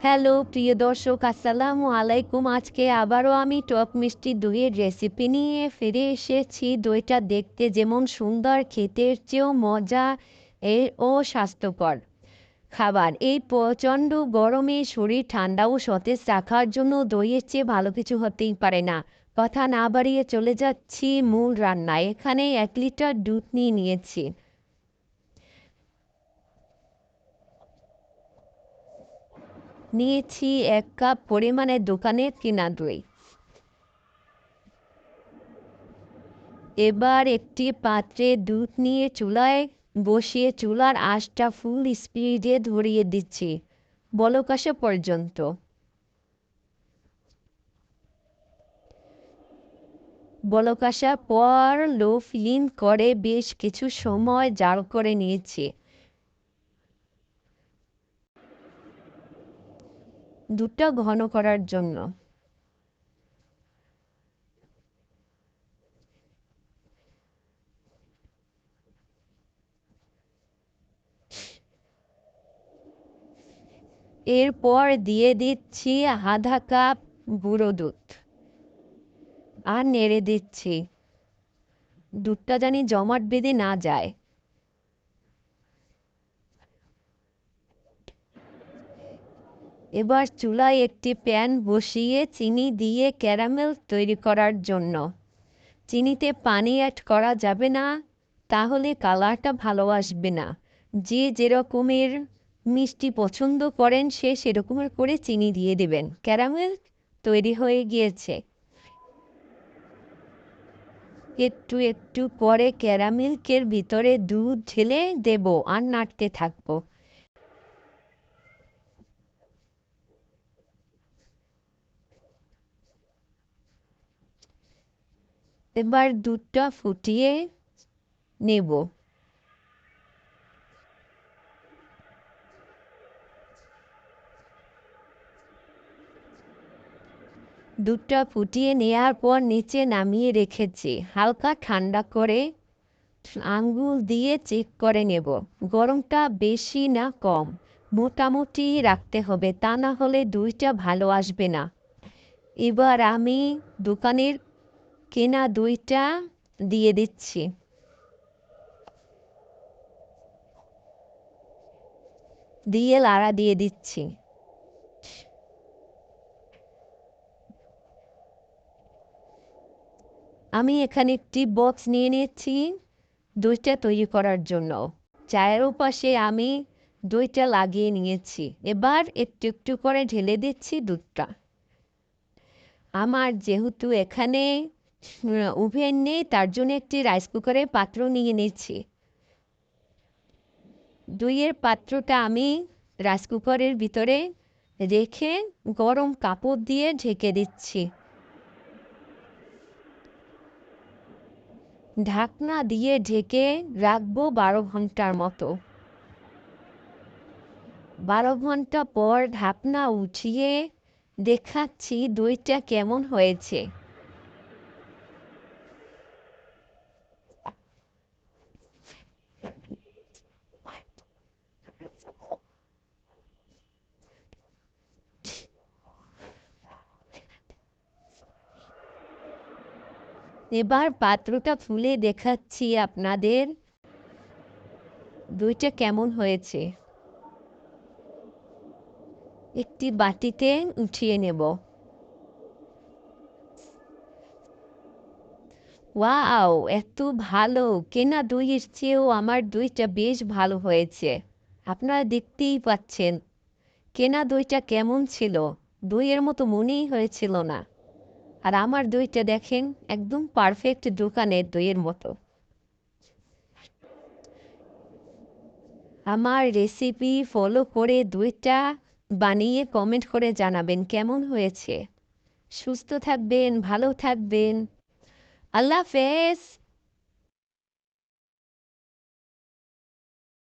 Hello প্রিয় দর্শক, আসসালামু আলাইকুম। আজকে আবারও আমি টক মিষ্টি দইয়ের রেসিপি নিয়ে ফিরে এসেছি। দইটা দেখতে যেমন সুন্দর, খেতের চেয়েও মজা ও স্বাস্থ্যকর খাবার। এই প্রচণ্ড গরমে শরীর ঠান্ডা ও সতেজ রাখার জন্য দইয়ের চেয়ে ভালো কিছু হতেই পারে না। কথা না বাড়িয়ে চলে যাচ্ছি মূল রান্নায়। এখানে 1 লিটার দুধ নিয়ে নিয়েছি। নিয়েছি 1 কাপ পরিমাণে দোকানের কেনা দই। এবার একটি পাত্রে দুধ নিয়ে চুলায় বসিয়ে চুলার আঁচটা ফুল স্পিডে ধরিয়ে দিচ্ছি বলক আসা পর্যন্ত। বলক আসার পর লো ফ্লেম করে বেশ কিছু সময় জাল করে নিয়েছি। দুধটা ঘন করার জন্য। এরপর দিয়ে দিচ্ছি আধা কাপ গুঁড়ো দুধ আর নেড়ে দিচ্ছি। দুধটা জানি জমাট বেঁধে না যায়। এবার চুলায় একটি প্যান বসিয়ে চিনি দিয়ে ক্যারামেল তৈরি করার জন্য। চিনিতে পানি অ্যাড করা যাবে না, তাহলে কালারটা ভালো আসবে না। যে যেরকমের মিষ্টি পছন্দ করেন সে সেরকমের করে চিনি দিয়ে দেবেন। ক্যারামেল তৈরি হয়ে গিয়েছে। একটু একটু করে ক্যারামেলকের ভিতরে দুধ ঢেলে দেব আর নাড়তে থাকবো। এবার দুধটা ফুটিয়ে নেব। দুধটা ফুটিয়ে নেওয়ার পর নিচে নামিয়ে রেখেছি। হালকা ঠান্ডা করে আঙ্গুল দিয়ে চেক করে নেব গরমটা বেশি না কম। মোটামুটি রাখতে হবে, তা না হলে দইটা ভালো আসবে না। এবার আমি দোকানের কেনা দইটা দিয়ে দিচ্ছি। দিয়ে লাড়া দিয়ে দিচ্ছি। আমি এখানে একটি বক্স নিয়ে নিয়েছি দইটা তৈরি করার জন্য। চায়ের পাশে আমি দইটা লাগিয়ে নিয়েছি। এবার একটু একটু করে ঢেলে দিচ্ছি দুধটা। আমার যেহেতু এখানে ওভেন নেই, তার জন্য একটি রাইস কুকারের পাত্র নিয়ে নিচ্ছি। দইয়ের পাত্রটা আমি রাইস কুকারের ভিতরে রেখে গরম কাপড় দিয়ে ঢেকে দিচ্ছি। ঢাকনা দিয়ে ঢেকে রাখবো 12 ঘন্টার মতো। 12 ঘন্টা পর ঢাকনা উঠিয়ে দেখাচ্ছি দইটা কেমন হয়েছে। এবার পাত্রটা খুলে দেখাচ্ছি আপনাদের দইটা কেমন হয়েছে। একটি বাটিতে উঠিয়ে নেব। ওয়াও, এত ভালো! কেনা দইয়ের চেয়েও আমার দইটা বেশ ভালো হয়েছে। আপনারা দেখতেই পাচ্ছেন কেনা দইটা কেমন ছিল। দইয়ের মতো মনেই হয়েছিল না। আর আমার দইটা দেখেন, একদম পারফেক্ট দোকানের দইয়ের মতো। আমার রেসিপি ফলো করে দইটা বানিয়ে কমেন্ট করে জানাবেন কেমন হয়েছে। সুস্থ থাকবেন, ভালো থাকবেন। আল্লাহ হাফেজ।